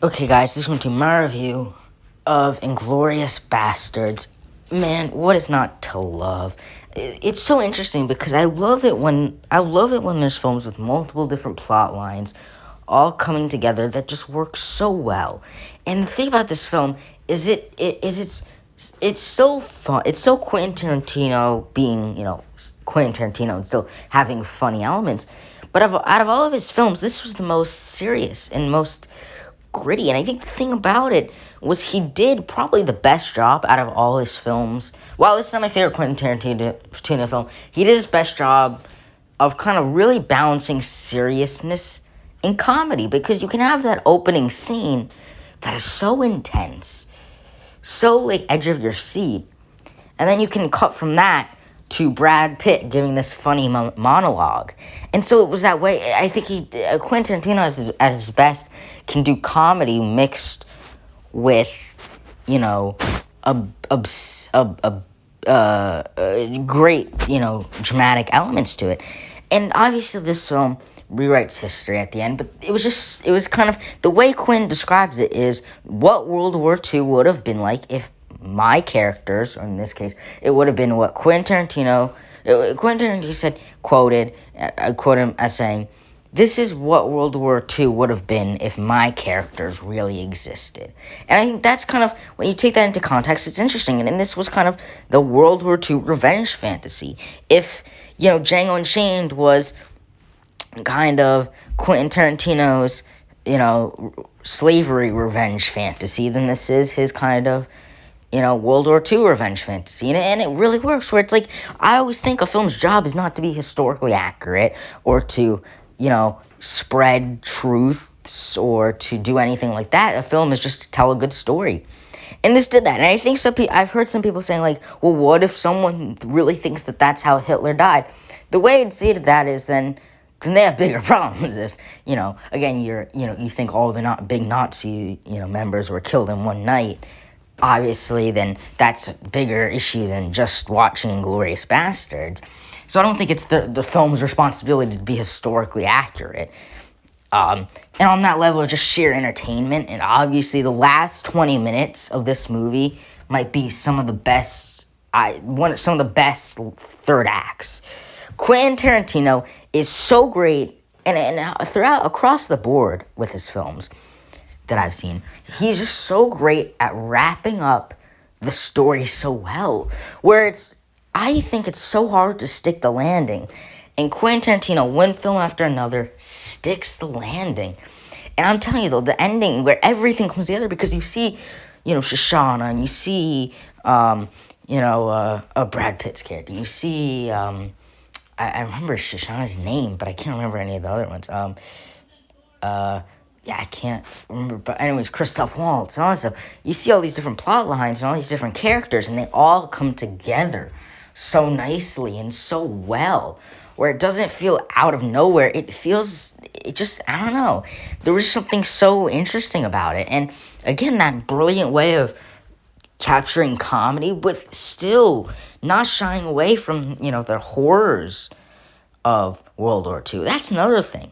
Okay, guys, this is going to be my review of Inglorious Bastards. Man, what is not to love? It's so interesting because I love it when there's films with multiple different plot lines all coming together that just work so well. And the thing about this film is it's so fun. It's so Quentin Tarantino being, Quentin Tarantino and still having funny elements. But out of all of his films, this was the most serious and most gritty. And I think the thing about it was he did probably the best job out of all his films. While it's not my favorite Quentin Tarantino film, he did his best job of kind of really balancing seriousness and comedy, because you can have that opening scene that is so intense, so like edge of your seat, and then you can cut from that to Brad Pitt giving this funny monologue. And so it was that way. I think Quentin Tarantino at his best can do comedy mixed with, a, great, dramatic elements to it. And obviously this film rewrites history at the end, but it was kind of, the way Quinn describes it is what World War II would have been like if my characters, or in this case, it would have been what Quentin Tarantino said, I quote him as saying, "This is what World War II would have been if my characters really existed." And I think that's kind of, when you take that into context, it's interesting. And this was kind of the World War II revenge fantasy. If, Django Unchained was kind of Quentin Tarantino's, slavery revenge fantasy, then this is his kind of, World War II revenge fantasy. And it really works, where it's like, I always think a film's job is not to be historically accurate or to, spread truths or to do anything like that. A film is just to tell a good story. And this did that. And I think I've heard some people saying, like, well, what if someone really thinks that that's how Hitler died? The way I'd see that is then they have bigger problems. If, again, you think all the big Nazi, members were killed in one night, obviously, then that's a bigger issue than just watching Inglorious Basterds. So I don't think it's the film's responsibility to be historically accurate. And on that level of just sheer entertainment, and obviously the last 20 minutes of this movie might be some of the best third acts. Quentin Tarantino is so great, and throughout across the board with his films that I've seen, he's just so great at wrapping up the story so well, where I think it's so hard to stick the landing. And Quentin Tarantino, one film after another, sticks the landing. And I'm telling you, though, the ending where everything comes together, because you see, Shoshana, and you see, Brad Pitt's character. You see, I remember Shoshana's name, but I can't remember any of the other ones. I can't remember, but anyways, Christoph Waltz and all this stuff. You see all these different plot lines and all these different characters, and they all come together so nicely and so well, where it doesn't feel out of nowhere. I don't know. There was something so interesting about it. And again, that brilliant way of capturing comedy with still not shying away from, the horrors of World War II. That's another thing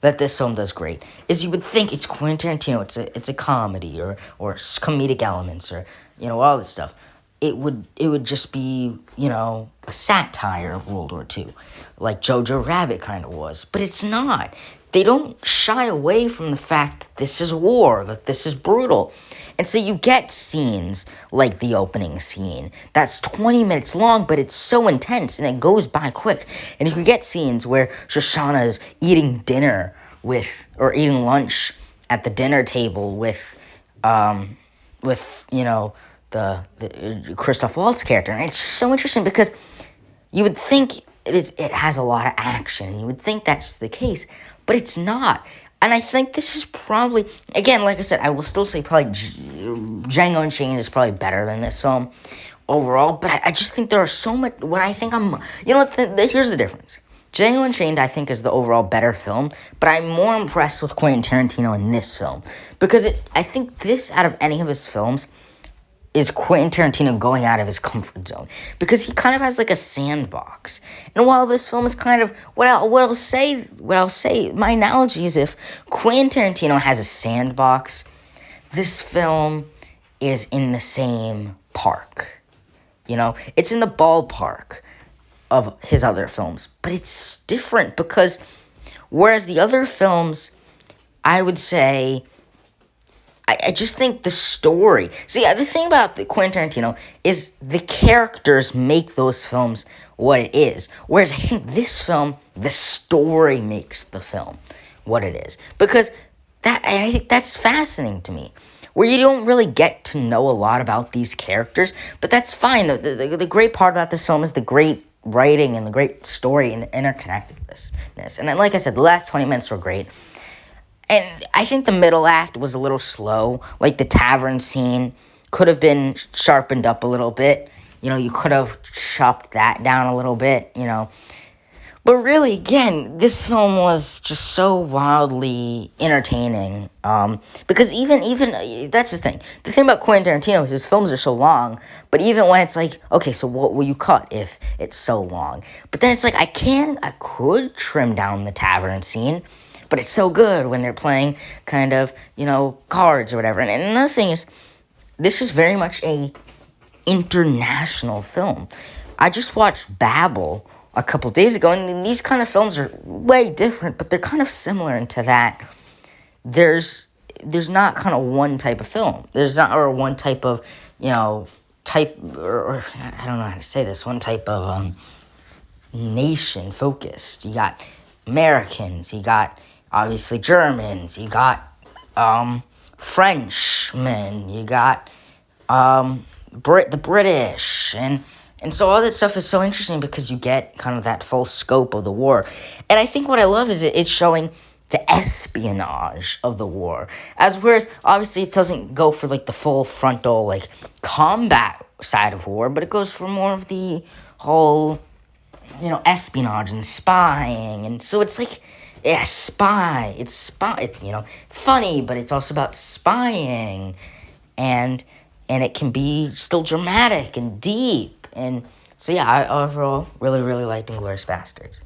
that this film does great, is you would think it's Quentin Tarantino, it's a comedy or comedic elements or, all this stuff. It would just be, a satire of World War II, like Jojo Rabbit kind of was. But it's not. They don't shy away from the fact that this is war, that this is brutal. And so you get scenes like the opening scene that's 20 minutes long, but it's so intense and it goes by quick. And you get scenes where Shoshana is eating eating lunch at the dinner table with the Christoph Waltz character. And it's so interesting because you would think it has a lot of action. You would think that's the case, but it's not. And I think this is probably, again, like I said, I will still say probably Django Unchained is probably better than this film overall, but I just think there are so much, here's the difference. Django Unchained, I think, is the overall better film, but I'm more impressed with Quentin Tarantino in this film, because I think this, out of any of his films, is Quentin Tarantino going out of his comfort zone, because he kind of has like a sandbox. And while this film is kind of what I'll say, my analogy is, if Quentin Tarantino has a sandbox, this film is in the same park. It's in the ballpark of his other films, but it's different because whereas the other films, I would say, I just think the story. See, the thing about Quentin Tarantino is the characters make those films what it is. Whereas I think this film, the story makes the film what it is. Because I think that's fascinating to me. Where you don't really get to know a lot about these characters, but that's fine. The great part about this film is the great writing and the great story and the interconnectedness. And then, like I said, the last 20 minutes were great. And I think the middle act was a little slow. Like the tavern scene could have been sharpened up a little bit. You could have chopped that down a little bit, But really, again, this film was just so wildly entertaining. Because even that's the thing. The thing about Quentin Tarantino is his films are so long, but even when it's like, okay, so what will you cut if it's so long? But then it's like, I could trim down the tavern scene, but it's so good when they're playing kind of, cards or whatever. And another thing is, this is very much a international film. I just watched Babel a couple days ago, and these kind of films are way different, but they're kind of similar into that. There's not kind of one type of film. There's not, or one type of, type, or I don't know how to say this, one type of nation focused. You got Americans, you got obviously Germans, you got Frenchmen, you got the British, and so all that stuff is so interesting because you get kind of that full scope of the war. And I think what I love is it's showing the espionage of the war, whereas obviously it doesn't go for like the full frontal like combat side of war, but it goes for more of the whole espionage and spying. And so it's like, yeah, it's funny, but it's also about spying, and it can be still dramatic and deep. And so yeah, I overall really, really liked Inglorious Basterds.